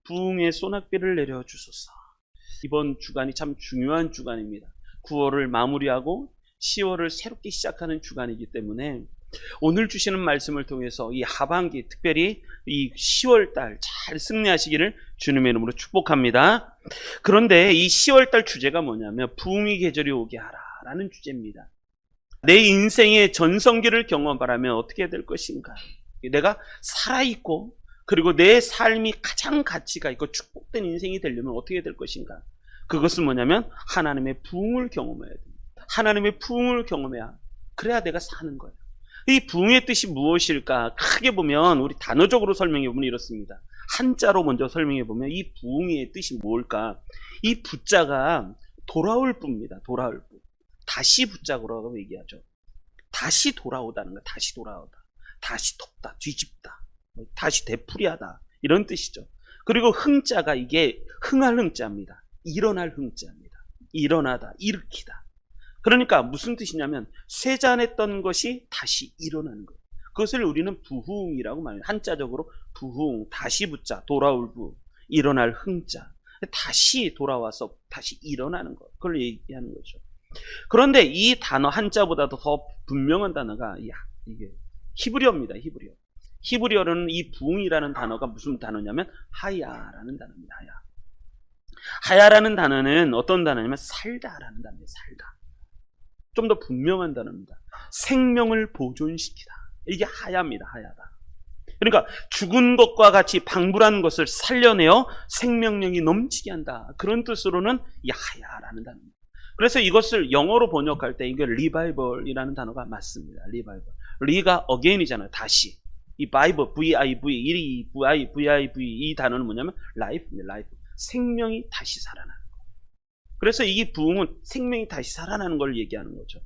부흥의 소낙비를 내려주소서. 이번 주간이 참 중요한 주간입니다. 9월을 마무리하고 10월을 새롭게 시작하는 주간이기 때문에 오늘 주시는 말씀을 통해서 이 하반기, 특별히 이 10월 달 잘 승리하시기를 주님의 이름으로 축복합니다. 그런데 이 10월 달 주제가 뭐냐면 부흥의 계절이 오게 하라라는 주제입니다. 내 인생의 전성기를 경험하라면 어떻게 될 것인가? 내가 살아있고 그리고 내 삶이 가장 가치가 있고 축복된 인생이 되려면 어떻게 될 것인가? 그것은 뭐냐면 하나님의 부흥을 경험해야 됩니다. 하나님의 부흥을 경험해야 그래야 내가 사는 거예요. 이 부흥의 뜻이 무엇일까? 크게 보면 우리 단어적으로 설명해 보면 이렇습니다. 한자로 먼저 설명해 보면 이 부흥의 뜻이 뭘까? 이 부자가 돌아올 부입니다. 돌아올 부. 다시 부자라고 얘기하죠. 다시 돌아오다는 거. 다시 돌아오다. 다시 덮다. 뒤집다. 다시 되풀이하다. 이런 뜻이죠. 그리고 흥자가 이게 흥할 흥자입니다. 일어날 흥자입니다. 일어나다. 일으키다. 그러니까 무슨 뜻이냐면 쇠잔했던 것이 다시 일어나는 거예요. 그것을 우리는 부흥이라고 말해요. 한자적으로 부흥, 다시 부자, 돌아올 부, 일어날 흥자. 다시 돌아와서 다시 일어나는 것. 그걸 얘기하는 거죠. 그런데 이 단어 한자보다도 더 분명한 단어가 이게 히브리어입니다. 히브리어. 히브리어는 이 부흥이라는 단어가 무슨 단어냐면 하야라는 단어입니다. 하야. 하야라는 단어는 어떤 단어냐면 살다라는 단어예요. 살다. 좀 더 분명한 단어입니다. 생명을 보존시키다. 이게 하야입니다. 하야다. 그러니까 죽은 것과 같이 방불한 것을 살려내어 생명력이 넘치게 한다. 그런 뜻으로는 이 하야라는 단어입니다. 그래서 이것을 영어로 번역할 때 이게 리바이벌이라는 단어가 맞습니다. 리바이벌. 리가 again이잖아요. 다시. 이 바이벌, V-I-V, V-I-V 이 단어는 뭐냐면 life입니다. life. 생명이 다시 살아나는 거. 그래서 이 부흥은 생명이 다시 살아나는 걸 얘기하는 거죠.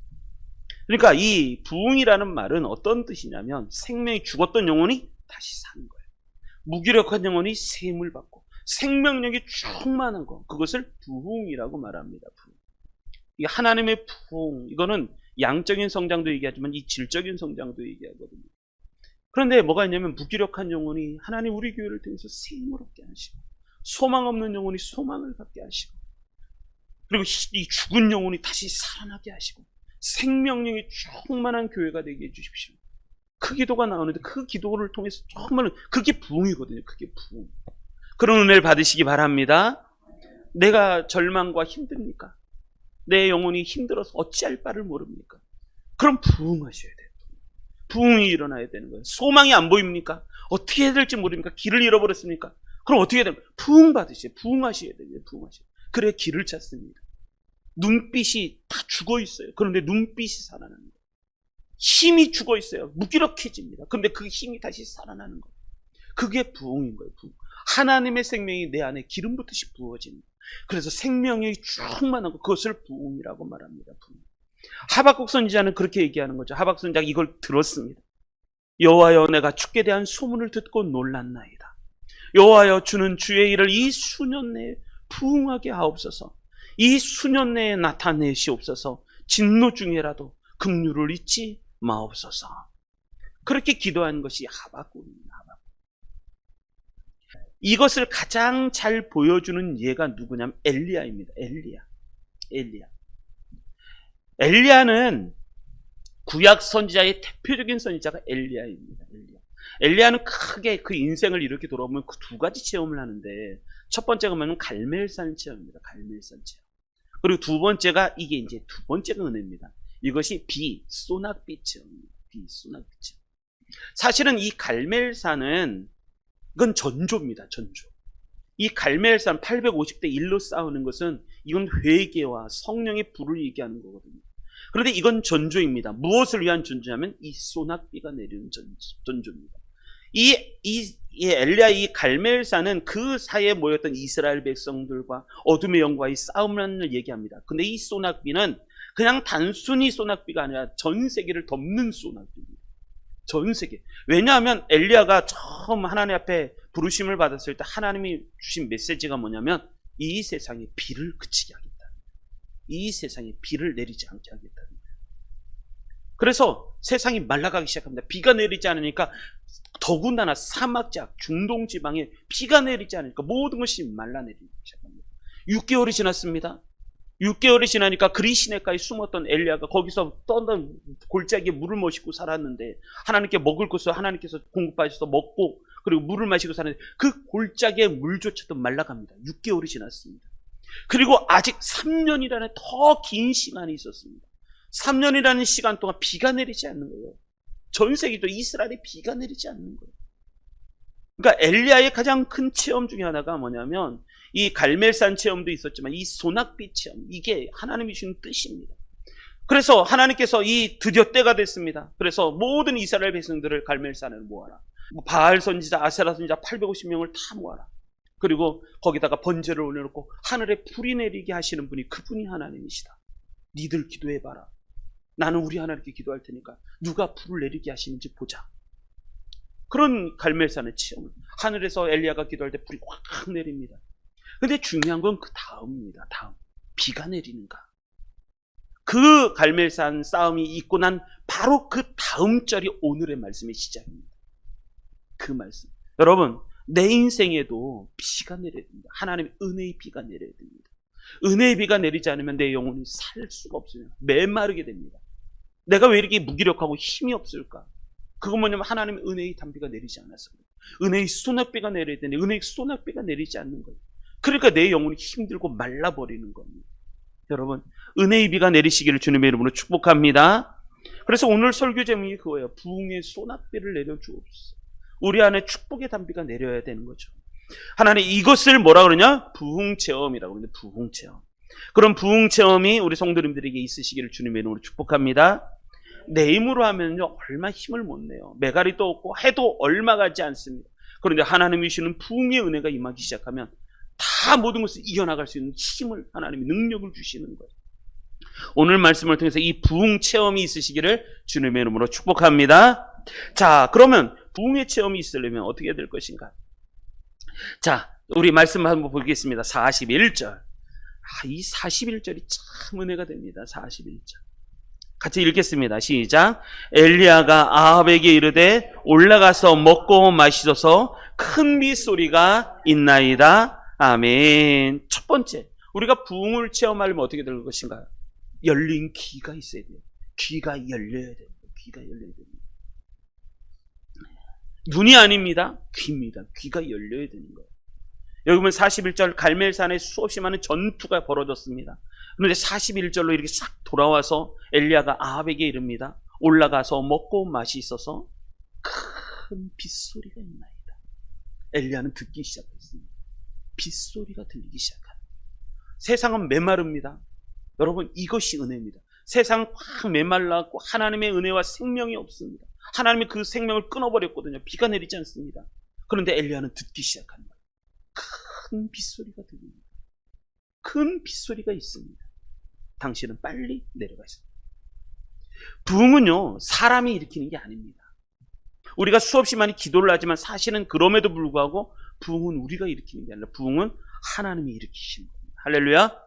그러니까 이 부흥이라는 말은 어떤 뜻이냐면 생명이 죽었던 영혼이 다시 사는 거예요. 무기력한 영혼이 셈을 받고 생명력이 충만한 거. 그것을 부흥이라고 말합니다. 부흥. 이 하나님의 부흥, 이거는 양적인 성장도 얘기하지만 이 질적인 성장도 얘기하거든요. 그런데 뭐가 있냐면 무기력한 영혼이 하나님 우리 교회를 통해서 셈을 얻게 하시고 소망 없는 영혼이 소망을 갖게 하시고 그리고 이 죽은 영혼이 다시 살아나게 하시고 생명력이 충만한 교회가 되게 해주십시오. 그 기도가 나오는데 그 기도를 통해서 정말 그게 부흥이거든요. 그게 부흥. 그런 은혜를 받으시기 바랍니다. 내가 절망과 힘듭니까? 내 영혼이 힘들어서 어찌할 바를 모릅니까? 그럼 부흥하셔야 돼요. 부흥이 일어나야 되는 거예요. 소망이 안 보입니까? 어떻게 해야 될지 모릅니까? 길을 잃어버렸습니까? 그럼 어떻게 해야 됩니까? 부흥 받으셔야 돼요. 부흥하셔야 돼요. 부흥하셔야 돼요. 그래 길을 찾습니다. 눈빛이 다 죽어 있어요. 그런데 눈빛이 살아나는 거예요. 힘이 죽어 있어요. 무기력해집니다. 그런데 그 힘이 다시 살아나는 거예요. 그게 부흥인 거예요. 부흥. 하나님의 생명이 내 안에 기름 붓듯이 부어집니다. 그래서 생명이 충만한 거, 그것을 부흥이라고 말합니다. 부흥. 하박국 선지자는 그렇게 얘기하는 거죠. 하박국 선지자가 이걸 들었습니다. 여호와여, 내가 주께 대한 소문을 듣고 놀랐나이다. 여호와여, 주는 주의 일을 이 수년 내에 부흥하게 하옵소서. 이 수년 내에 나타내시옵소서. 진노 중에라도 긍휼을 잊지 마옵소서. 그렇게 기도한 것이 하박국입니다. 이것을 가장 잘 보여주는 예가 누구냐면 엘리야입니다. 엘리야는 구약 선지자의 대표적인 선지자가 엘리야입니다. 엘리야는 크게 그 인생을 이렇게 돌아보면 그 두 가지 체험을 하는데, 첫 번째가 뭐냐면 갈멜산 체험입니다. 갈멜산 체험. 그리고 두 번째가 이게 이제 두 번째가 은혜입니다. 이것이 소낙비 체험입니다. 소낙비 체험. 사실은 이 갈멜산은 이건 전조입니다. 전조. 이 갈멜산 850대 1로 싸우는 것은 이건 회개와 성령의 불을 얘기하는 거거든요. 그런데 이건 전조입니다. 무엇을 위한 전조냐면 이 소낙비가 내리는 전조입니다. 이 엘리야 이 갈멜산은 그 사이에 모였던 이스라엘 백성들과 어둠의 영과의 싸움을 얘기합니다. 근데 이 소낙비는 그냥 단순히 소낙비가 아니라 전 세계를 덮는 소낙비입니다. 전 세계. 왜냐하면 엘리야가 처음 하나님 앞에 부르심을 받았을 때 하나님이 주신 메시지가 뭐냐면 이 세상에 비를 그치게 하겠다. 이 세상에 비를 내리지 않게 하겠다는 거예요. 그래서 세상이 말라가기 시작합니다. 비가 내리지 않으니까 더군다나 사막지역 중동지방에 비가 내리지 않으니까 모든 것이 말라내리기 시작합니다. 6개월이 지났습니다. 6개월이 지나니까 그리 시내가에 숨었던 엘리야가 거기서 떠던 골짜기에 물을 마시고 살았는데, 하나님께 먹을 것을 하나님께서 공급하셔서 먹고 그리고 물을 마시고 살았는데 그 골짜기의 물조차도 말라갑니다. 6개월이 지났습니다. 그리고 아직 3년이라는 더 긴 시간이 있었습니다. 3년이라는 시간 동안 비가 내리지 않는 거예요. 전 세계도 이스라엘에 비가 내리지 않는 거예요. 그러니까 엘리야의 가장 큰 체험 중에 하나가 뭐냐면, 이 갈멜산 체험도 있었지만 이 소낙비 체험, 이게 하나님이 주신 뜻입니다. 그래서 하나님께서 이 드디어 때가 됐습니다. 그래서 모든 이스라엘 백성들을 갈멜산을 모아라. 바알 선지자, 아세라 선지자 850명을 다 모아라. 그리고 거기다가 번제를 올려놓고 하늘에 불이 내리게 하시는 분이 그분이 하나님이시다. 니들 기도해봐라. 나는 우리 하나님께 기도할 테니까 누가 불을 내리게 하시는지 보자. 그런 갈멜산의 체험을, 하늘에서 엘리야가 기도할 때 불이 확 내립니다. 근데 중요한 건 그 다음입니다. 다음, 비가 내리는가. 그 갈멜산 싸움이 있고 난 바로 그 다음 절이 오늘의 말씀의 시작입니다. 그 말씀, 여러분, 내 인생에도 비가 내려야 됩니다. 하나님의 은혜의 비가 내려야 됩니다. 은혜의 비가 내리지 않으면 내 영혼이 살 수가 없어요. 메마르게 됩니다. 내가 왜 이렇게 무기력하고 힘이 없을까? 그건 뭐냐면 하나님의 은혜의 단비가 내리지 않아서 그래요. 은혜의 소낙비가 내려야 되는데 은혜의 소낙비가 내리지 않는 거예요. 그러니까 내 영혼이 힘들고 말라버리는 겁니다. 여러분, 은혜의 비가 내리시기를 주님의 이름으로 축복합니다. 그래서 오늘 설교 제목이 그거예요. 부흥의 소낙비를 내려주옵소서. 우리 안에 축복의 단비가 내려야 되는 거죠. 하나님, 이것을 뭐라 그러냐? 부흥체험이라고 그러는데, 부흥체험. 그런 부흥체험이 우리 성도님들에게 있으시기를 주님의 이름으로 축복합니다. 내 힘으로 하면요, 얼마 힘을 못 내요. 메가리도 없고 해도 얼마 가지 않습니다. 그런데 하나님이 주시는 부흥의 은혜가 임하기 시작하면 다 모든 것을 이겨나갈 수 있는 힘을, 하나님이 능력을 주시는 거예요. 오늘 말씀을 통해서 이 부흥 체험이 있으시기를 주님의 이름으로 축복합니다. 자, 그러면 부흥의 체험이 있으려면 어떻게 될 것인가? 자, 우리 말씀 한번 보겠습니다. 41절. 이 41절이 참 은혜가 됩니다. 41절. 같이 읽겠습니다. 시작. 엘리야가 아합에게 이르되 올라가서 먹고 마시소서, 큰 빗소리가 있나이다. 아멘. 첫 번째, 우리가 부흥을 체험하려면 어떻게 될 것인가요? 열린 귀가 있어야 돼요. 귀가 열려야 됩니다. 귀가 열려야 됩니다. 눈이 아닙니다. 귀입니다. 귀가 열려야 되는 거예요. 여기 보면 41절, 갈멜산에 수없이 많은 전투가 벌어졌습니다. 그런데 41절로 이렇게 싹 돌아와서 엘리야가 아합에게 이릅니다. 올라가서 먹고 마시소서, 큰 빗소리가 있나이다. 엘리야는 듣기 시작했습니다. 빗소리가 들리기 시작합니다. 세상은 메마릅니다. 여러분, 이것이 은혜입니다. 세상은 확 메말랐고 하나님의 은혜와 생명이 없습니다. 하나님이 그 생명을 끊어버렸거든요. 비가 내리지 않습니다. 그런데 엘리야는 듣기 시작합니다. 큰 빗소리가 들립니다. 큰 빗소리가 있습니다. 당신은 빨리 내려가십니다. 부흥은요, 사람이 일으키는 게 아닙니다. 우리가 수없이 많이 기도를 하지만 사실은 그럼에도 불구하고 부흥은 우리가 일으키는 게 아니라 부흥은 하나님이 일으키시는 겁니다. 할렐루야.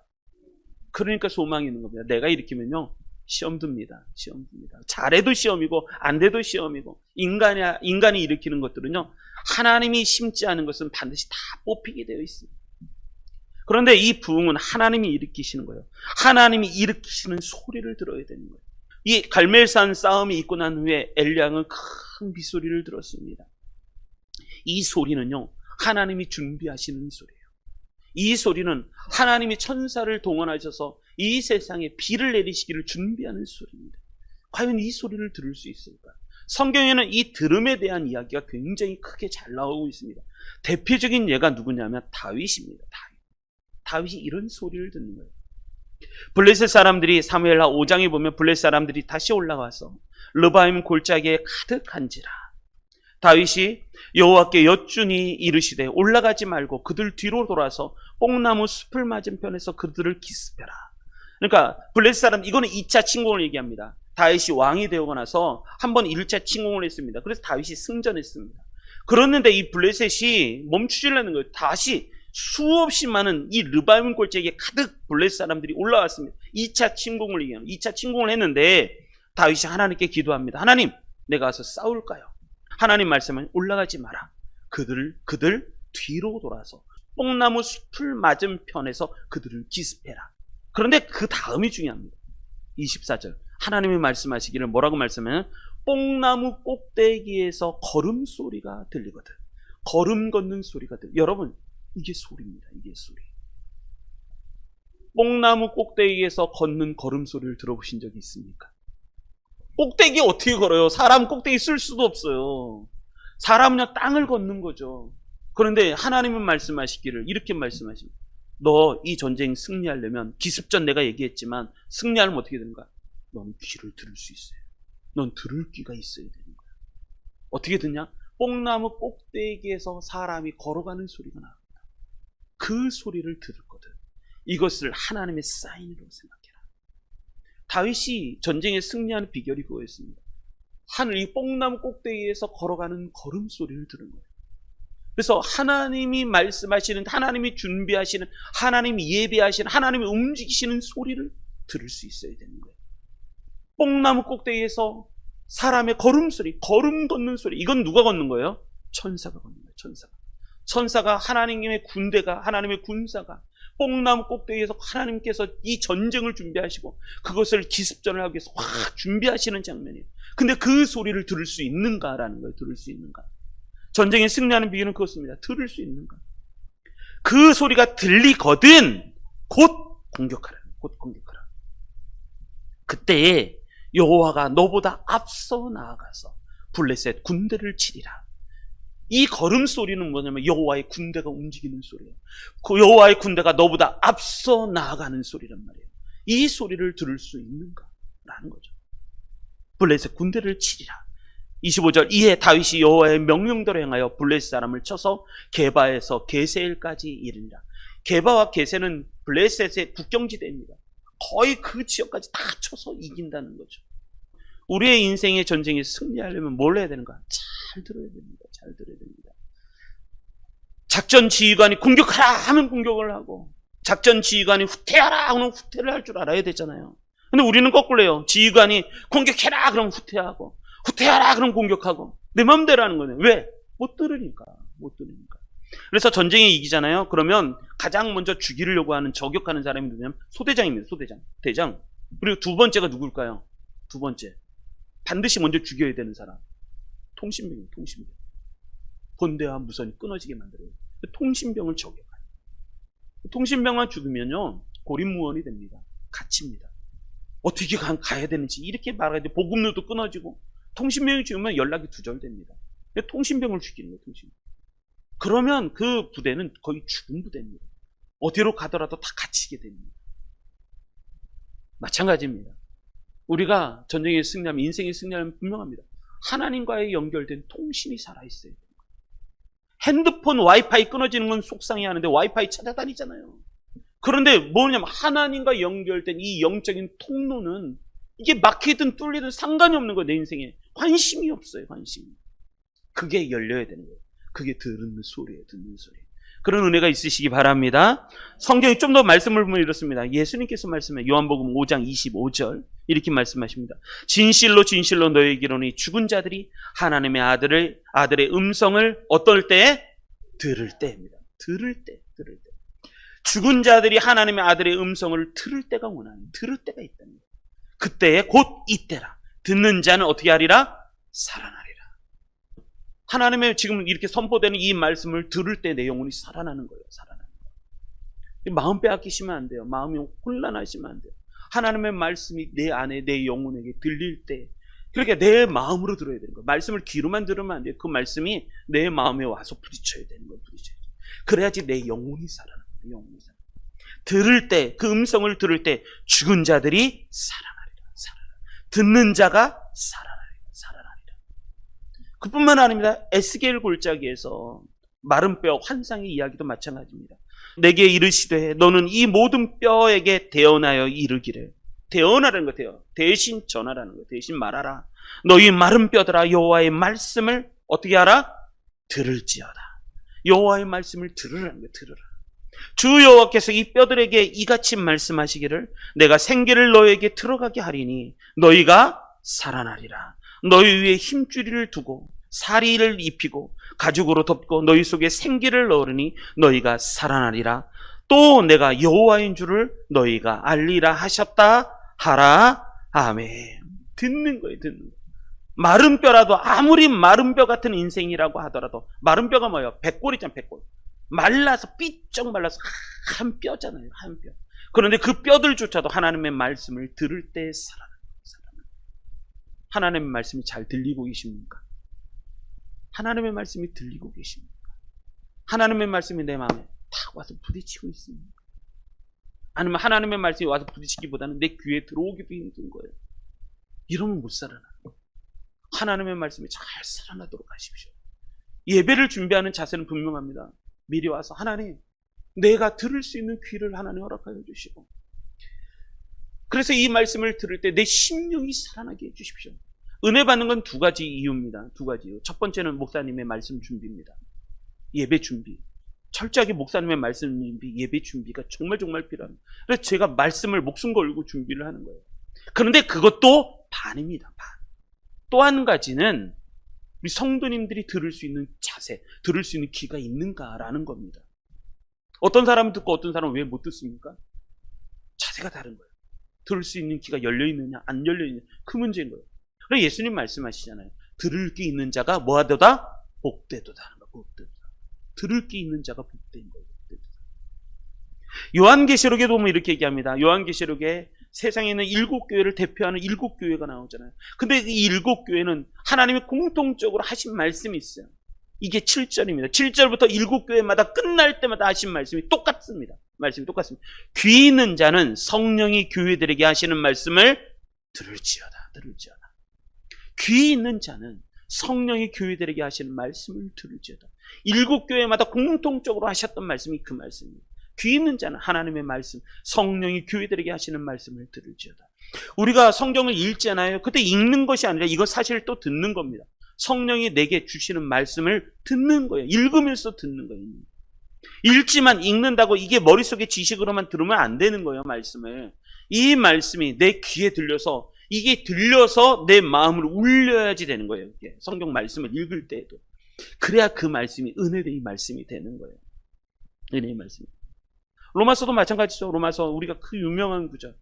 그러니까 소망이 있는 겁니다. 내가 일으키면요, 시험 듭니다. 시험 듭니다. 잘해도 시험이고 안 돼도 시험이고, 인간이 일으키는 것들은요, 하나님이 심지 않은 것은 반드시 다 뽑히게 되어 있습니다. 그런데 이 부흥은 하나님이 일으키시는 거예요. 하나님이 일으키시는 소리를 들어야 되는 거예요. 이 갈멜산 싸움이 있고 난 후에 엘리야는 큰 빗소리를 들었습니다. 이 소리는요, 하나님이 준비하시는 소리예요. 이 소리는 하나님이 천사를 동원하셔서 이 세상에 비를 내리시기를 준비하는 소리입니다. 과연 이 소리를 들을 수 있을까? 성경에는 이 들음에 대한 이야기가 굉장히 크게 잘 나오고 있습니다. 대표적인 예가 누구냐면 다윗입니다. 다윗이 이런 소리를 듣는 거예요. 블레셋 사람들이, 사무엘하 5장에 보면 블레셋 사람들이 다시 올라와서 르바임 골짜기에 가득한지라 다윗이 여호와께 여쭈니 이르시되 올라가지 말고 그들 뒤로 돌아서 뽕나무 숲을 맞은편에서 그들을 기습해라. 그러니까 블레셋 사람, 이거는 2차 침공을 얘기합니다. 다윗이 왕이 되고 나서 한번 1차 침공을 했습니다. 그래서 다윗이 승전했습니다. 그랬는데 이 블레셋이 멈추지려는 거예요. 다시 수없이 많은 이 르바임 골짜기에 가득 블레셋 사람들이 올라왔습니다. 2차 침공을 얘기합니다. 2차 침공을 했는데 다윗이 하나님께 기도합니다. 하나님, 내가 가서 싸울까요? 하나님 말씀은 올라가지 마라. 그들 뒤로 돌아서 뽕나무 숲을 맞은편에서 그들을 기습해라. 그런데 그 다음이 중요합니다. 24절 하나님이 말씀하시기를 뭐라고 말씀하면 뽕나무 꼭대기에서 걸음소리가 들리거든. 걸음 걷는 소리가 들려. 여러분, 이게 소리입니다. 이게 소리. 뽕나무 꼭대기에서 걷는 걸음소리를 들어보신 적이 있습니까? 꼭대기 어떻게 걸어요? 사람 꼭대기 쓸 수도 없어요. 사람은 그냥 땅을 걷는 거죠. 그런데 하나님은 말씀하시기를 이렇게 말씀하십니다. 너 이 전쟁 승리하려면, 기습전 내가 얘기했지만 승리하려면 어떻게 되는가? 넌 귀를 들을 수 있어요. 넌 들을 귀가 있어야 되는 거야. 어떻게 듣냐? 뽕나무 꼭대기에서 사람이 걸어가는 소리가 나옵니다. 그 소리를 들었거든. 이것을 하나님의 사인으로 생각해라. 다윗이 전쟁에 승리하는 비결이 그거였습니다. 하늘 이 뽕나무 꼭대기에서 걸어가는 걸음소리를 들은 거예요. 그래서 하나님이 말씀하시는, 하나님이 준비하시는, 하나님이 예배하시는, 하나님이 움직이시는 소리를 들을 수 있어야 되는 거예요. 뽕나무 꼭대기에서 사람의 걸음소리, 걸음 걷는 소리, 이건 누가 걷는 거예요? 천사가 걷는 거예요. 천사가 하나님의 군대가, 하나님의 군사가 뽕나무 꼭대기에서 하나님께서 이 전쟁을 준비하시고 그것을 기습전을 하기 위해서 확 준비하시는 장면이에요. 근데 그 소리를 들을 수 있는가라는 거예요. 들을 수 있는가. 전쟁에 승리하는 비결은 그것입니다. 들을 수 있는가. 그 소리가 들리거든 곧 공격하라. 곧 공격하라. 그때에 여호와가 너보다 앞서 나아가서 블레셋 군대를 치리라. 이 걸음소리는 뭐냐면 여호와의 군대가 움직이는 소리예요. 그 여호와의 군대가 너보다 앞서 나아가는 소리란 말이에요. 이 소리를 들을 수 있는가? 라는 거죠. 블레셋 군대를 치리라. 25절 이에 다윗이 여호와의 명령대로 행하여 블레셋 사람을 쳐서 게바에서 게셀까지 이르니라. 게바와 게셀은 블레셋의 국경지대입니다. 거의 그 지역까지 다 쳐서 이긴다는 거죠. 우리의 인생의 전쟁에 승리하려면 뭘 해야 되는가? 잘 들어야 됩니다. 잘 들어야 됩니다. 작전 지휘관이 공격하라 하면 공격을 하고, 작전 지휘관이 후퇴하라 하면 후퇴를 할 줄 알아야 되잖아요. 근데 우리는 거꾸로요. 지휘관이 공격해라 그럼 후퇴하고, 후퇴하라 그럼 공격하고, 내 마음대로 하는 거네요. 왜? 못 들으니까. 그래서 전쟁에 이기잖아요. 그러면 가장 먼저 죽이려고 하는, 저격하는 사람이 누구냐면 소대장입니다. 대장. 그리고 두 번째가 누굴까요? 두 번째, 반드시 먼저 죽여야 되는 사람, 통신병이에요. 통신병. 본대와 무선이 끊어지게 만들어요. 통신병을 저격하는. 통신병만 죽으면요 고립무원이 됩니다. 갇힙니다. 어떻게 가야 되는지 이렇게 말해야 돼. 보급로도 끊어지고, 통신병이 죽으면 연락이 두절됩니다. 통신병을 죽이는 거예요. 통신병. 그러면 그 부대는 거의 죽은 부대입니다. 어디로 가더라도 다 갇히게 됩니다. 마찬가지입니다. 우리가 전쟁에 승리하면, 인생에 승리하면 분명합니다. 하나님과의 연결된 통신이 살아있어야 돼요. 핸드폰 와이파이 끊어지는 건 속상해하는데 와이파이 찾아다니잖아요. 그런데 뭐냐면 하나님과 연결된 이 영적인 통로는 이게 막히든 뚫리든 상관이 없는 거예요. 내 인생에 관심이 없어요. 관심이. 그게 열려야 되는 거예요. 그게 듣는 소리예요. 듣는 소리. 그런 은혜가 있으시기 바랍니다. 성경이 좀 더 말씀을 보면 이렇습니다. 예수님께서 말씀해 요한복음 5장 25절 이렇게 말씀하십니다. 진실로 진실로 너희에게 이르노니 죽은 자들이 하나님의 아들의 음성을 어떨 때? 들을 때입니다. 들을 때. 죽은 자들이 하나님의 아들의 음성을 들을 때가 원하는, 들을 때가 있답니다. 그때에 곧 이때라. 듣는 자는 어떻게 하리라? 살아나리라. 하나님의 지금 이렇게 선포되는 이 말씀을 들을 때 내 영혼이 살아나는 거예요. 살아나는 거예요. 마음 빼앗기시면 안 돼요. 마음이 혼란하시면 안 돼요. 하나님의 말씀이 내 안에, 내 영혼에게 들릴 때, 그러니까 내 마음으로 들어야 되는 거예요. 말씀을 귀로만 들으면 안 돼요. 그 말씀이 내 마음에 와서 부딪혀야 되는 거예요. 부딪혀야죠. 그래야지 내 영혼이 살아나는 거예요. 영혼이 살아나는 거예요. 들을 때, 그 음성을 들을 때 죽은 자들이 살아나리라. 듣는 자가 살아나리라. 그뿐만 아닙니다. 에스겔 골짜기에서 마른 뼈 환상의 이야기도 마찬가지입니다. 내게 이르시되 너는 이 모든 뼈에게 대언하여 이르기를. 대언하라는 거예요. 대신 전하라는 거예요. 대신 말하라. 너희 마른 뼈들아 여호와의 말씀을 어떻게 하라? 들을지어다. 여호와의 말씀을 들으라는 거예요. 들으라. 주 여호와께서 이 뼈들에게 이같이 말씀하시기를 내가 생기를 너에게 들어가게 하리니 너희가 살아나리라. 너희 위에 힘줄이를 두고 사리를 입히고 가죽으로 덮고 너희 속에 생기를 넣으니 너희가 살아나리라. 또 내가 여호와인 줄을 너희가 알리라 하셨다 하라. 아멘. 듣는 거예요. 듣는 거예요. 마른 뼈라도, 아무리 마른 뼈 같은 인생이라고 하더라도, 마른 뼈가 뭐예요? 백골이잖아요. 백골. 말라서 삐쩍 말라서 한 뼈잖아요. 한 뼈. 그런데 그 뼈들조차도 하나님의 말씀을 들을 때 살아나요. 하나님의 말씀이 잘 들리고 계십니까? 하나님의 말씀이 들리고 계십니까? 하나님의 말씀이 내 마음에 탁 와서 부딪히고 있습니까? 아니면 하나님의 말씀이 와서 부딪히기보다는 내 귀에 들어오기도 힘든 거예요. 이러면 못 살아나요. 하나님의 말씀이 잘 살아나도록 하십시오. 예배를 준비하는 자세는 분명합니다. 미리 와서 하나님, 내가 들을 수 있는 귀를 하나님 허락하여 주시고, 그래서 이 말씀을 들을 때 내 심령이 살아나게 해주십시오. 은혜 받는 건 두 가지 이유입니다. 두 가지 이유. 첫 번째는 목사님의 말씀 준비입니다. 예배 준비. 철저하게 목사님의 말씀 준비, 예배 준비가 정말 필요합니다. 그래서 제가 말씀을 목숨 걸고 준비를 하는 거예요. 그런데 그것도 반입니다. 반. 또 한 가지는 우리 성도님들이 들을 수 있는 자세, 들을 수 있는 귀가 있는가라는 겁니다. 어떤 사람은 듣고 어떤 사람은 왜 못 듣습니까? 자세가 다른 거예요. 들을 수 있는 귀가 열려있느냐 안 열려있느냐, 그 문제인 거예요. 그래서 예수님 말씀하시잖아요. 들을 게 있는 자가 뭐하도다? 복되도다. 복되도다. 들을 게 있는 자가 복된 거예요. 복되도다. 요한계시록에 보면 이렇게 얘기합니다. 요한계시록에 세상에 있는 7교회를 대표하는 7교회가 나오잖아요. 근데 이 7교회는 하나님이 공통적으로 하신 말씀이 있어요. 이게 7절입니다. 7절부터 7교회마다 끝날 때마다 하신 말씀이 똑같습니다. 말씀이 똑같습니다. 귀 있는 자는 성령이 교회들에게 하시는 말씀을 들을지어다. 들을지어다. 귀 있는 자는 성령이 교회들에게 하시는 말씀을 들을지어다. 7교회마다 공통적으로 하셨던 말씀이 그 말씀입니다. 귀 있는 자는 하나님의 말씀, 성령이 교회들에게 하시는 말씀을 들을지어다. 우리가 성경을 읽잖아요. 그때 읽는 것이 아니라 이거 사실 또 듣는 겁니다. 성령이 내게 주시는 말씀을 듣는 거예요. 읽으면서 듣는 거예요. 읽지만 읽는다고 이게 머릿속에 지식으로만 들으면 안 되는 거예요. 말씀을. 이 말씀이 내 귀에 들려서, 이게 들려서 내 마음을 울려야지 되는 거예요. 이게 성경 말씀을 읽을 때에도. 그래야 그 말씀이 은혜의 말씀이 되는 거예요. 은혜의 말씀이. 로마서도 마찬가지죠. 로마서 우리가 그 유명한 구절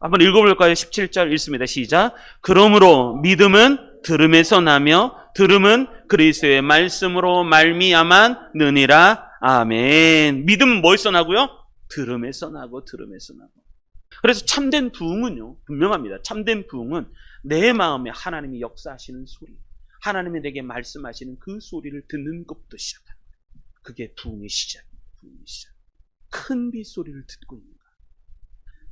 한번 읽어볼까요? 17절 읽습니다. 시작. 그러므로 믿음은 들음에서 나며 들음은 그리스도의 말씀으로 말미암아 느니라. 아멘. 믿음은 뭐에서 나고요? 들음에서 나고 들음에서 나고. 그래서 참된 부흥은요, 분명합니다. 참된 부흥은 내 마음에 하나님이 역사하시는 소리, 하나님이 내게 말씀하시는 그 소리를 듣는 것부터 시작합니다. 그게 부흥의 시작입니다. 부흥의 시작. 큰 빗소리를 듣고 있는가.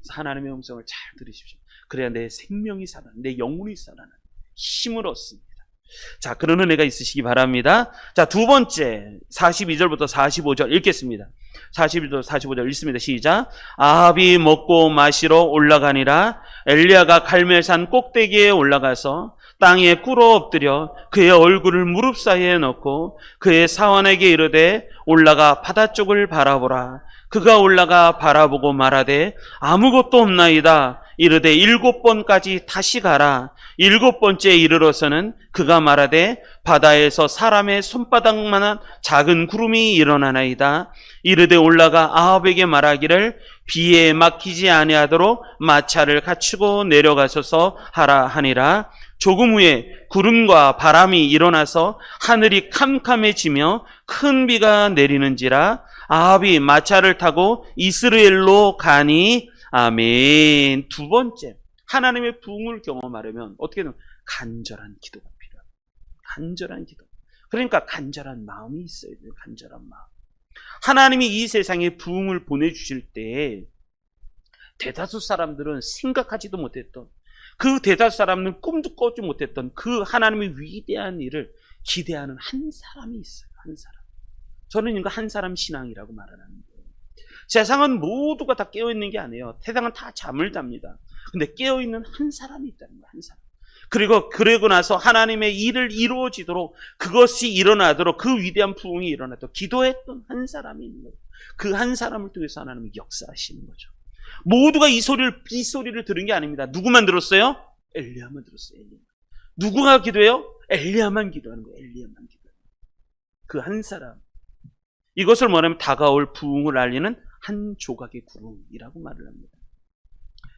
하나님의 음성을 잘 들으십시오. 그래야 내 생명이 살아나, 내 영혼이 살아나 힘을 얻습니다. 자, 그런 은혜가 있으시기 바랍니다. 자, 두 번째 42절부터 45절 읽겠습니다. 41절 45절 읽습니다. 시작. 아합이 먹고 마시러 올라가니라. 엘리야가 갈멜산 꼭대기에 올라가서 땅에 꿇어 엎드려 그의 얼굴을 무릎 사이에 넣고 그의 사환에게 이르되 올라가 바다 쪽을 바라보라. 그가 올라가 바라보고 말하되 아무것도 없나이다. 이르되 7번까지 다시 가라. 7번째 이르러서는 그가 말하되 바다에서 사람의 손바닥만한 작은 구름이 일어나나이다. 이르되 올라가 아합에게 말하기를 비에 막히지 아니하도록 마차를 갖추고 내려가소서 하라 하니라. 조금 후에 구름과 바람이 일어나서 하늘이 캄캄해지며 큰 비가 내리는지라. 아합이 마차를 타고 이스라엘로 가니. 아멘. 두 번째, 하나님의 부흥을 경험하려면 어떻게 되면 간절한 기도가 필요합니다. 간절한 기도. 그러니까 간절한 마음이 있어야 돼요. 간절한 마음. 하나님이 이 세상에 부흥을 보내주실 때 대다수 사람들은 생각하지도 못했던, 그 대다수 사람은 꿈도 꿔지 못했던 그 하나님의 위대한 일을 기대하는 한 사람이 있어요. 한 사람. 저는 이거 한 사람 신앙이라고 말하는 거예요. 세상은 모두가 다 깨어있는 게 아니에요. 세상은 다 잠을 잡니다. 근데 깨어있는 한 사람이 있다는 거예요. 한 사람. 그리고 나서 하나님의 일을 이루어지도록, 그것이 일어나도록, 그 위대한 부흥이 일어나도록 기도했던 한 사람이 있는 거예요. 그 한 사람을 통해서 하나님이 역사하시는 거죠. 모두가 이 소리를 들은 게 아닙니다. 누구만 들었어요? 엘리야만 들었어요. 엘리야. 누구가 기도해요? 엘리야만 기도하는 거예요. 엘리야만 기도하는 거예요. 그 한 사람. 이것을 뭐냐면 다가올 부흥을 알리는 한 조각의 구름이라고 말을 합니다.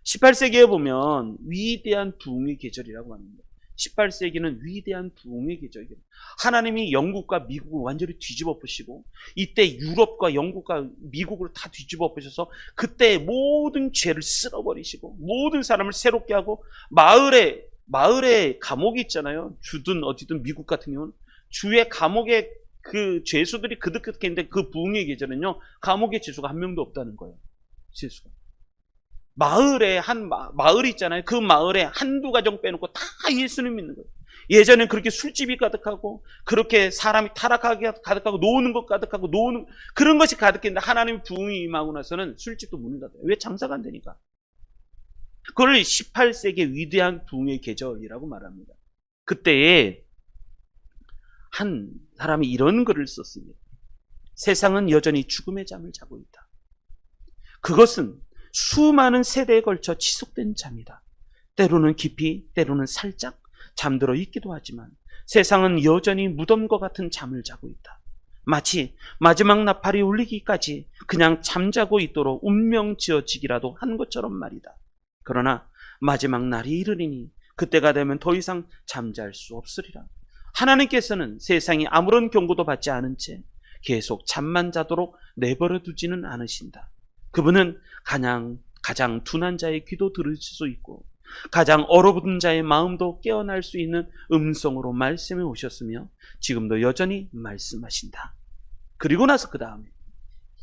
18세기에 보면 위대한 부흥의 계절이라고 합니다. 18세기는 위대한 부흥의 계절이에요. 하나님이 영국과 미국을 완전히 뒤집어 엎으시고 이때 유럽과 영국과 미국을 다 뒤집어 엎으셔서 그때 모든 죄를 쓸어버리시고 모든 사람을 새롭게 하고 마을에 감옥이 있잖아요. 주든 어디든 미국 같은 경우는 주의 감옥에 그 죄수들이 그득그득했는데 그 부흥의 계절은요, 감옥의 죄수가 한 명도 없다는 거예요. 죄수가. 마을에 마을이 있잖아요. 그 마을에 한두 가정 빼놓고 다 예수님 믿는 거예요. 예전엔 그렇게 술집이 가득하고 그렇게 사람이 타락하게 가득하고 노는 것 가득하고 그런 것이 가득했는데 하나님의 부흥이 임하고 나서는 술집도 문을 닫아요. 왜? 장사가 안 되니까. 그걸 18세기의 위대한 부흥의 계절이라고 말합니다. 그때에 한 사람이 이런 글을 썼습니다. 세상은 여전히 죽음의 잠을 자고 있다. 그것은 수많은 세대에 걸쳐 지속된 잠이다. 때로는 깊이, 때로는 살짝 잠들어 있기도 하지만 세상은 여전히 무덤과 같은 잠을 자고 있다. 마치 마지막 나팔이 울리기까지 그냥 잠자고 있도록 운명 지어지기라도 한 것처럼 말이다. 그러나 마지막 날이 이르리니 그때가 되면 더 이상 잠잘 수 없으리라. 하나님께서는 세상이 아무런 경고도 받지 않은 채 계속 잠만 자도록 내버려 두지는 않으신다. 그분은 가장 둔한 자의 귀도 들을 수 있고 가장 얼어붙은 자의 마음도 깨어날 수 있는 음성으로 말씀해 오셨으며 지금도 여전히 말씀하신다. 그리고 나서 그 다음에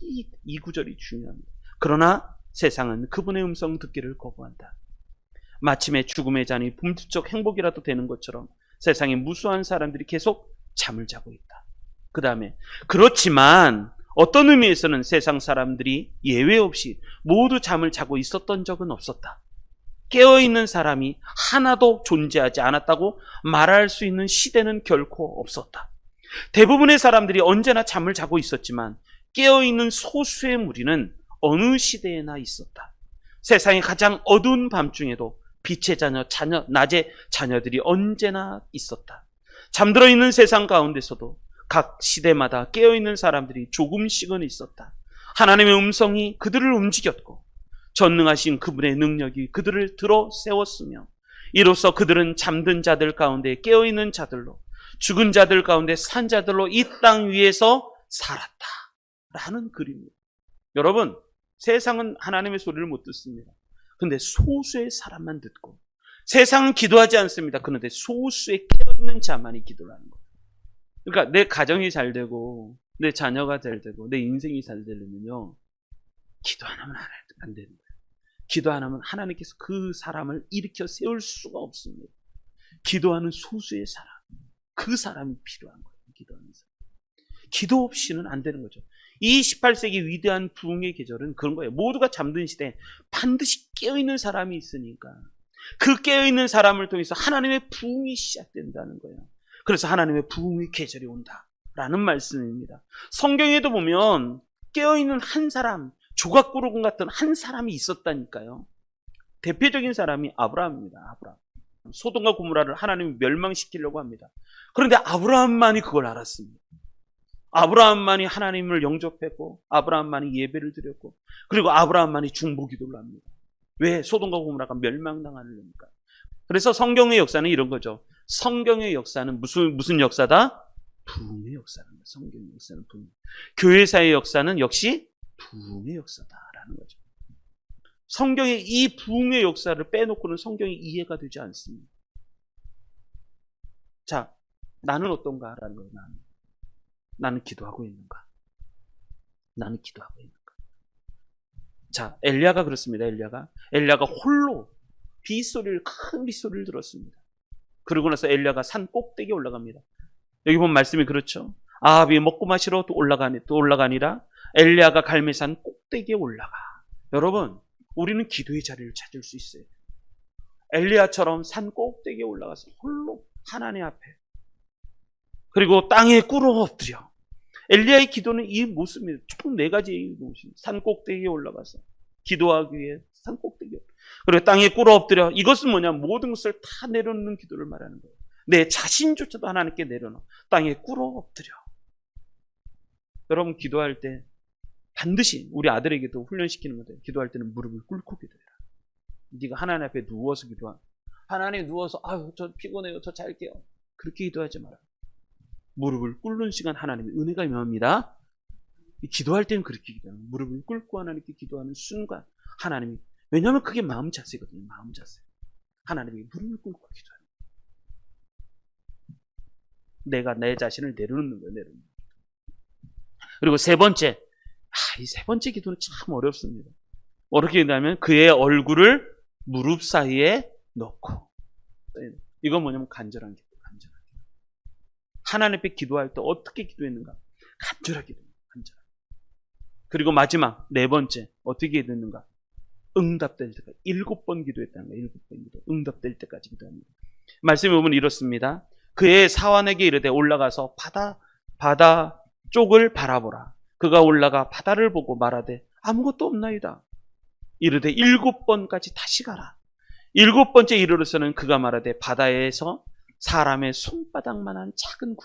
이 구절이 중요합니다. 그러나 세상은 그분의 음성 듣기를 거부한다. 마침내 죽음의 잔이 봄투적 행복이라도 되는 것처럼 세상에 무수한 사람들이 계속 잠을 자고 있다. 그 다음에 그렇지만 어떤 의미에서는 세상 사람들이 예외 없이 모두 잠을 자고 있었던 적은 없었다. 깨어있는 사람이 하나도 존재하지 않았다고 말할 수 있는 시대는 결코 없었다. 대부분의 사람들이 언제나 잠을 자고 있었지만 깨어있는 소수의 무리는 어느 시대에나 있었다. 세상의 가장 어두운 밤중에도 빛의 낮의 자녀들이 언제나 있었다. 잠들어 있는 세상 가운데서도 각 시대마다 깨어있는 사람들이 조금씩은 있었다. 하나님의 음성이 그들을 움직였고 전능하신 그분의 능력이 그들을 들어 세웠으며 이로써 그들은 잠든 자들 가운데 깨어있는 자들로 죽은 자들 가운데 산 자들로 이 땅 위에서 살았다 라는 글입니다. 여러분, 세상은 하나님의 소리를 못 듣습니다. 근데 소수의 사람만 듣고 세상은 기도하지 않습니다. 그런데 소수의 깨어있는 자만이 기도를 하는 거예요. 그러니까 내 가정이 잘 되고 내 자녀가 잘 되고 내 인생이 잘 되려면요, 기도 안 하면 안 되는 거예요. 기도 안 하면 하나님께서 그 사람을 일으켜 세울 수가 없습니다. 기도하는 소수의 사람, 그 사람이 필요한 거예요. 기도하는 사람. 기도 없이는 안 되는 거죠. 이 18세기 위대한 부흥의 계절은 그런 거예요. 모두가 잠든 시대에 반드시 깨어있는 사람이 있으니까 그 깨어있는 사람을 통해서 하나님의 부흥이 시작된다는 거예요. 그래서 하나님의 부흥의 계절이 온다라는 말씀입니다. 성경에도 보면 깨어있는 한 사람, 조각구름 같은 한 사람이 있었다니까요. 대표적인 사람이 아브라함입니다. 아브라함. 소돔과 고모라를 하나님이 멸망시키려고 합니다. 그런데 아브라함만이 그걸 알았습니다. 아브라함만이 하나님을 영접했고 아브라함만이 예배를 드렸고 그리고 아브라함만이 중보기도를 합니다. 왜? 소돔과 고모라가 멸망당하려니까. 그래서 성경의 역사는 이런 거죠. 성경의 역사는 무슨 역사다? 부흥의 역사입니다. 성경의 역사는 부흥. 교회사의 역사는 역시 부흥의 역사다라는 거죠. 성경의 이 부흥의 역사를 빼놓고는 성경이 이해가 되지 않습니다. 자, 나는 어떤가라는 거예요. 나는 기도하고 있는가? 나는 기도하고 있는가? 자, 엘리야가 그렇습니다. 엘리야가 홀로 큰 빗소리를 들었습니다. 그러고 나서 엘리야가 산 꼭대기에 올라갑니다. 여기 보면 말씀이 그렇죠. 아합이 먹고 마시러 또 올라가니라 엘리야가 갈멜산 꼭대기에 올라가. 여러분, 우리는 기도의 자리를 찾을 수 있어요. 엘리야처럼 산 꼭대기에 올라가서 홀로 하나님 앞에 그리고 땅에 꿇어 엎드려. 엘리야의 기도는 이 모습입니다. 총 4가지의 모습입니다. 산 꼭대기에 올라가서 기도하기 위해 산 꼭대기에. 그리고 땅에 꿇어 엎드려. 이것은 뭐냐? 모든 것을 다 내려놓는 기도를 말하는 거예요. 내 자신조차도 하나님께 내려놓아. 땅에 꿇어 엎드려. 여러분 기도할 때 반드시 우리 아들에게도 훈련시키는 건데 기도할 때는 무릎을 꿇고 기도해라. 네가 하나님 앞에 누워서 기도하. 하나님 누워서 아유 저 피곤해요. 저 잘게요. 그렇게 기도하지 마라. 무릎을 꿇는 시간 하나님의 은혜가 임합니다. 기도할 때는 그렇게 기도하는 거예요. 무릎을 꿇고 하나님께 기도하는 순간 하나님이 왜냐하면 그게 마음 자세거든요. 마음 자세. 하나님이 무릎을 꿇고 기도하는 거예요. 내가 내 자신을 내려놓는 거예요. 내려놓는 거예요. 그리고 세 번째. 이 세 번째 기도는 참 어렵습니다. 어떻게 된다면 그의 얼굴을 무릎 사이에 넣고. 이건 뭐냐면 간절한 기도. 간절한 기도. 하나님 앞에 기도할 때 어떻게 기도했는가? 간절하게 기도합니다. 간절하게. 그리고 마지막 네 번째 어떻게 기도했는가? 응답될 때까지 7번 기도했다는 거예요. 7번 기도. 응답될 때까지 기도합니다. 말씀에 보면 이렇습니다. 그의 사환에게 이르되 올라가서 바다 쪽을 바라보라. 그가 올라가 바다를 보고 말하되 아무것도 없나이다. 이르되 7번까지 다시 가라. 7번째 이르러서는 그가 말하되 바다에서 사람의 손바닥만한 작은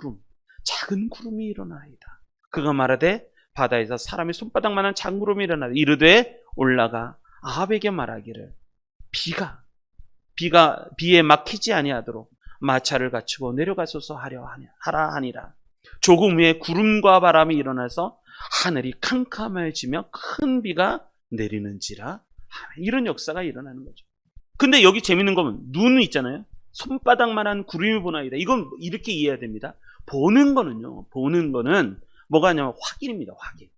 구름이 일어나이다. 그가 말하되 바다에서 사람의 손바닥만한 작은 구름이 일어나이다. 이르되 올라가 아합에게 말하기를 비에 막히지 아니하도록 마차를 갖추고 내려가소서 하라 하니라. 조금 후에 구름과 바람이 일어나서 하늘이 캄캄해지며 큰 비가 내리는지라. 이런 역사가 일어나는 거죠. 근데 여기 재밌는 거는 눈은 있잖아요. 손바닥만한 구름이 보나이다. 이건 이렇게 이해해야 됩니다. 보는 거는 뭐가 아니냐면 확인입니다. 확인.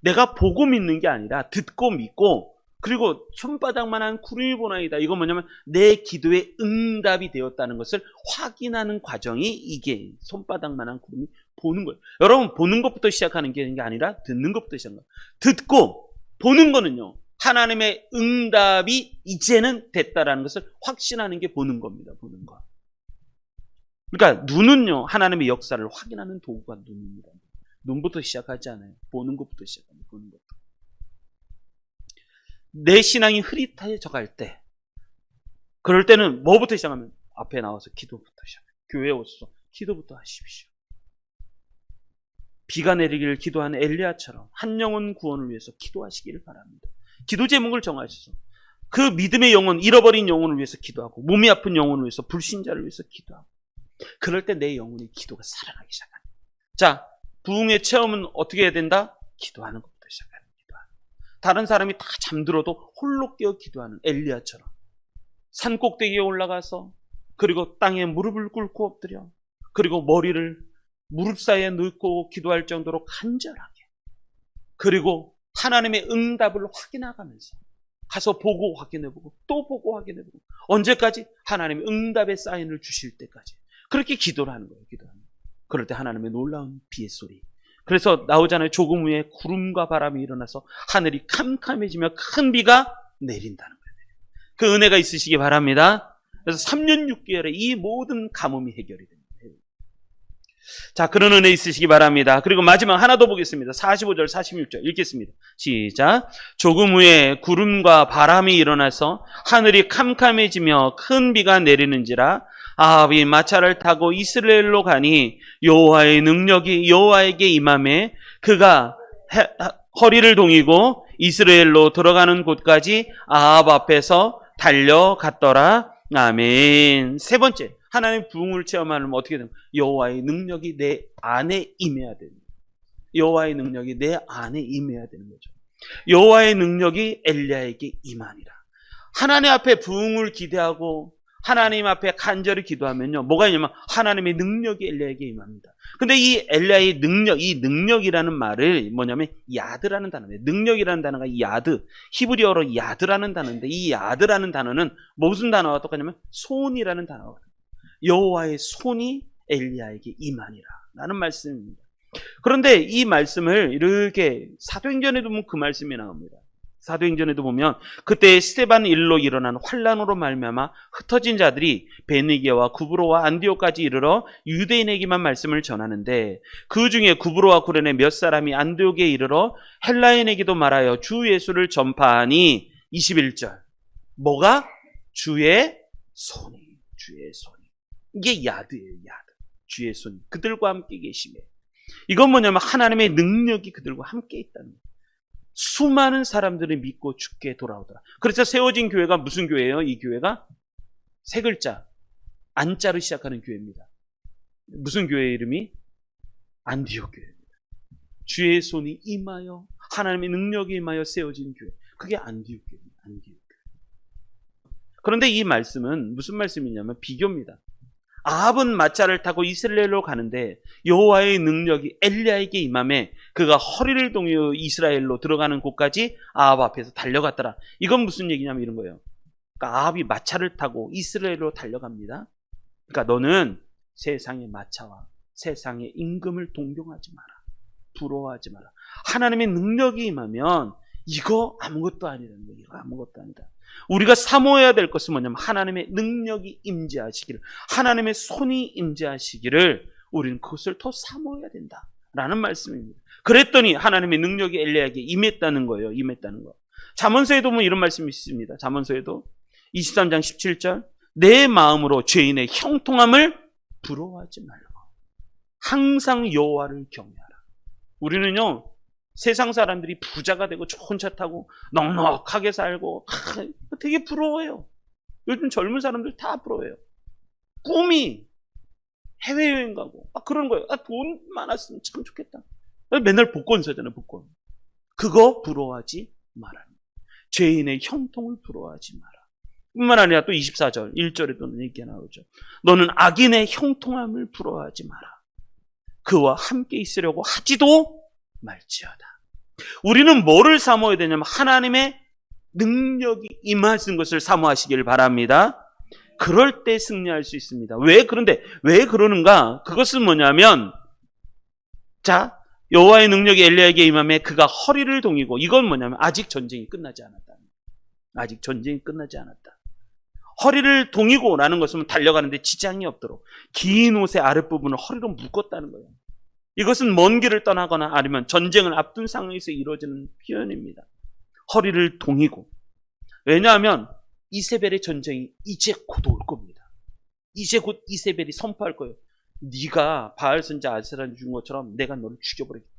내가 보고 믿는 게 아니라 듣고 믿고, 그리고 손바닥만한 구름이 보나이다. 이건 뭐냐면 내 기도에 응답이 되었다는 것을 확인하는 과정이 이게 손바닥만한 구름이 보는 거예요. 여러분 보는 것부터 시작하는 게 아니라 듣는 것부터 시작하는 거예요. 듣고 보는 거는요. 하나님의 응답이 이제는 됐다라는 것을 확신하는 게 보는 겁니다. 보는 거. 그러니까 눈은요. 하나님의 역사를 확인하는 도구가 눈입니다. 눈부터 시작하지 않아요. 보는 것부터 시작합니다. 보는 것부터. 내 신앙이 흐릿해져 갈 때, 그럴 때는 뭐부터 시작하면 앞에 나와서 기도부터 시작해요. 교회에 오셔서 기도부터 하십시오. 비가 내리기를 기도하는 엘리야처럼 한 영혼 구원을 위해서 기도하시기를 바랍니다. 기도 제목을 정하셔서 그 믿음의 영혼, 잃어버린 영혼을 위해서 기도하고, 몸이 아픈 영혼을 위해서, 불신자를 위해서 기도하고, 그럴 때 내 영혼의 기도가 살아나기 시작합니다. 자, 부흥의 체험은 어떻게 해야 된다? 기도하는 것부터 시작하는 기도하는. 다른 사람이 다 잠들어도 홀로 깨어 기도하는 엘리야처럼 산 꼭대기에 올라가서, 그리고 땅에 무릎을 꿇고 엎드려, 그리고 머리를 무릎 사이에 넣고 기도할 정도로 간절하게, 그리고 하나님의 응답을 확인해가면서 가서 보고 확인해보고 또 보고 확인해보고, 언제까지? 하나님의 응답의 사인을 주실 때까지 그렇게 기도를 하는 거예요. 기도하는 거예요. 그럴 때 하나님의 놀라운 비의 소리. 그래서 나오잖아요. 조금 후에 구름과 바람이 일어나서 하늘이 캄캄해지며 큰 비가 내린다는 거예요. 그 은혜가 있으시기 바랍니다. 그래서 3년 6개월에 이 모든 가뭄이 해결이 됩니다. 자, 그런 은혜 있으시기 바랍니다. 그리고 마지막 하나 더 보겠습니다. 45절, 46절 읽겠습니다. 시작. 조금 후에 구름과 바람이 일어나서 하늘이 캄캄해지며 큰 비가 내리는지라. 아합이 마차를 타고 이스라엘로 가니 여호와의 능력이 여호와에게 임하매 그가 허리를 동이고 이스라엘로 들어가는 곳까지 아합 앞에서 달려갔더라. 아멘. 세 번째, 하나님의 부흥을 체험하려면 어떻게 됩니까? 여호와의 능력이 내 안에 임해야 됩니다. 여호와의 능력이 내 안에 임해야 되는 거죠. 여호와의 능력이 엘리야에게 임하니라. 하나님 앞에 부흥을 기대하고 하나님 앞에 간절히 기도하면요, 뭐가 있냐면 하나님의 능력이 엘리야에게 임합니다. 근데 이 엘리야의 능력, 이 능력이라는 말을 뭐냐면 야드라는 단어예요. 능력이라는 단어가 야드, 히브리어로 야드라는 단어인데, 이 야드라는 단어는 무슨 단어와 똑같냐면 손이라는 단어거든요. 여호와의 손이 엘리야에게 임하니라 라는 말씀입니다. 그런데 이 말씀을 이렇게 사도행전에도 보면 그 말씀이 나옵니다. 사도행전에도 보면 그때 스데반 일로 일어난 환란으로 말미암아 흩어진 자들이 베니게와 구브로와 안디옥까지 이르러 유대인에게만 말씀을 전하는데 그 중에 구브로와 구레네 몇 사람이 안디옥에 이르러 헬라인에게도 말하여 주 예수를 전파하니 21절 뭐가? 주의 손이 이게 야드예요. 야드. 주의 손이 그들과 함께 계시며 이건 뭐냐면 하나님의 능력이 그들과 함께 있다는 거예요. 수많은 사람들이 믿고 죽게 돌아오더라. 그래서 세워진 교회가 무슨 교회예요? 이 교회가 세 글자 안자로 시작하는 교회입니다. 무슨 교회 이름이? 안디옥 교회입니다. 주의 손이 임하여 하나님의 능력이 임하여 세워진 교회. 그게 안디옥 교회입니다. 안디옥 교회. 그런데 이 말씀은 무슨 말씀이냐면 비교입니다. 아합은 마차를 타고 이스라엘로 가는데 여호와의 능력이 엘리야에게 임함에 그가 허리를 동여 이스라엘로 들어가는 곳까지 아합 앞에서 달려갔더라. 이건 무슨 얘기냐면 이런 거예요. 그러니까 아합이 마차를 타고 이스라엘로 달려갑니다. 그러니까 너는 세상의 마차와 세상의 임금을 동경하지 마라. 부러워하지 마라. 하나님의 능력이 임하면 이거 아무것도 아니라는 거예요. 이거 아무것도 아니다. 우리가 사모해야 될 것은 뭐냐면 하나님의 능력이 임재하시기를, 하나님의 손이 임재하시기를 우리는 그것을 더 사모해야 된다라는 말씀입니다. 그랬더니 하나님의 능력이 엘리야에게 임했다는 거예요. 임했다는 거. 잠언서에도 보면 이런 말씀이 있습니다. 잠언서에도 23장 17절 내 마음으로 죄인의 형통함을 부러워하지 말고 항상 여호와를 경외하라. 우리는요 세상 사람들이 부자가 되고 좋은 차 타고 넉넉하게 살고 되게 부러워요. 요즘 젊은 사람들 다 부러워요. 꿈이 해외여행 가고 그런 거예요. 돈 많았으면 참 좋겠다. 맨날 복권 사잖아요. 복권. 그거 부러워하지 마라. 죄인의 형통을 부러워하지 마라. 뿐만 아니라 또 24절 1절에도 얘기가 나오죠. 너는 악인의 형통함을 부러워하지 마라. 그와 함께 있으려고 하지도 말지어다. 우리는 뭐를 사모해야 되냐면 하나님의 능력이 임하신 것을 사모하시길 바랍니다. 그럴 때 승리할 수 있습니다. 그런데 왜 그러는가? 그것은 뭐냐면 자 여호와의 능력이 엘리야에게 임함에 그가 허리를 동이고 이건 뭐냐면 아직 전쟁이 끝나지 않았다. 아직 전쟁이 끝나지 않았다. 허리를 동이고라는 것은 달려가는데 지장이 없도록 긴 옷의 아랫부분을 허리로 묶었다는 거예요. 이것은 먼 길을 떠나거나 아니면 전쟁을 앞둔 상황에서 이루어지는 표현입니다. 허리를 동이고. 왜냐하면 이세벨의 전쟁이 이제 곧 올 겁니다. 이제 곧 이세벨이 선포할 거예요. 네가 바알 선자 아세라를 죽은 것처럼 내가 너를 죽여버리겠다.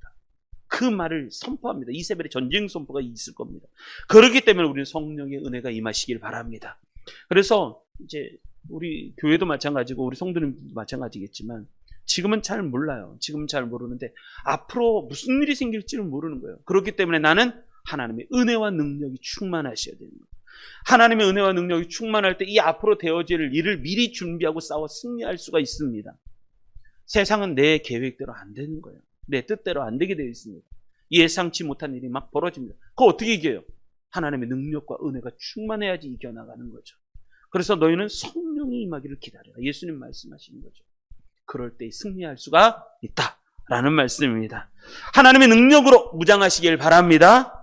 그 말을 선포합니다. 이세벨의 전쟁 선포가 있을 겁니다. 그렇기 때문에 우리는 성령의 은혜가 임하시길 바랍니다. 그래서 이제 우리 교회도 마찬가지고 우리 성도님도 마찬가지겠지만 지금은 잘 몰라요. 지금은 잘 모르는데 앞으로 무슨 일이 생길지는 모르는 거예요. 그렇기 때문에 나는 하나님의 은혜와 능력이 충만하셔야 되는 거예요. 하나님의 은혜와 능력이 충만할 때 이 앞으로 되어질 일을 미리 준비하고 싸워 승리할 수가 있습니다. 세상은 내 계획대로 안 되는 거예요. 내 뜻대로 안 되게 되어 있습니다. 예상치 못한 일이 막 벌어집니다. 그거 어떻게 이겨요? 하나님의 능력과 은혜가 충만해야지 이겨나가는 거죠. 그래서 너희는 성령이 임하기를 기다려라. 예수님 말씀하시는 거죠. 그럴 때 승리할 수가 있다라는 말씀입니다. 하나님의 능력으로 무장하시길 바랍니다.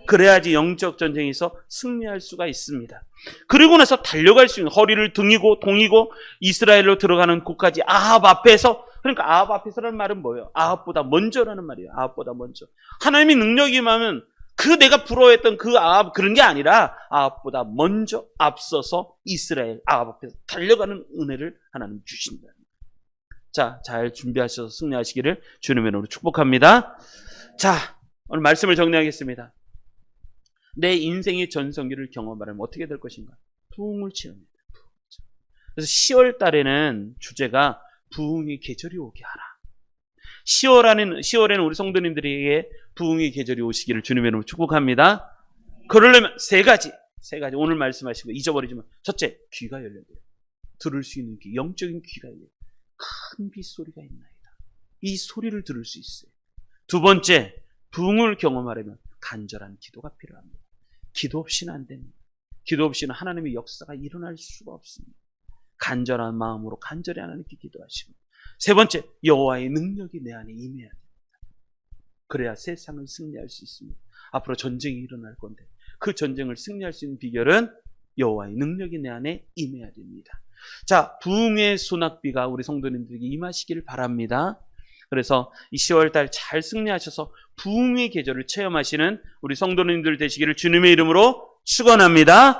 그래야지 영적 전쟁에서 승리할 수가 있습니다. 그리고 나서 달려갈 수 있는 허리를 동이고 이스라엘로 들어가는 곳까지 아합 앞에서, 그러니까 아합 앞에서라는 말은 뭐예요? 아합보다 먼저라는 말이에요. 아합보다 먼저. 하나님의 능력이 임하면 그 내가 부러워했던 그 아합 그런 게 아니라 아합보다 먼저 앞서서 이스라엘 아합 앞에서 달려가는 은혜를 하나님 주신다. 자, 잘 준비하셔서 승리하시기를 주님의 이름으로 축복합니다. 자, 오늘 말씀을 정리하겠습니다. 내 인생의 전성기를 경험하려면 어떻게 될 것인가? 부흥을 치릅니다. 그래서 10월 달에는 주제가 부흥의 계절이 오게 하라. 10월에는 우리 성도님들에게 부흥의 계절이 오시기를 주님의 이름으로 축복합니다. 그러려면 세 가지 오늘 말씀하신 거 잊어버리지만, 첫째, 귀가 열려야 돼요. 들을 수 있는 귀, 영적인 귀가 열려야 돼요. 큰 빗소리가 있나이다. 이 소리를 들을 수 있어요. 두 번째, 부흥을 경험하려면 간절한 기도가 필요합니다. 기도 없이는 안 됩니다. 기도 없이는 하나님의 역사가 일어날 수가 없습니다. 간절한 마음으로 간절히 하나님께 기도하시고, 세 번째, 여호와의 능력이 내 안에 임해야 됩니다. 그래야 세상을 승리할 수 있습니다. 앞으로 전쟁이 일어날 건데 그 전쟁을 승리할 수 있는 비결은 여호와의 능력이 내 안에 임해야 됩니다. 자, 부흥의 소낙비가 우리 성도님들에게 임하시기를 바랍니다. 그래서 이 10월달 잘 승리하셔서 부흥의 계절을 체험하시는 우리 성도님들 되시기를 주님의 이름으로 축원합니다.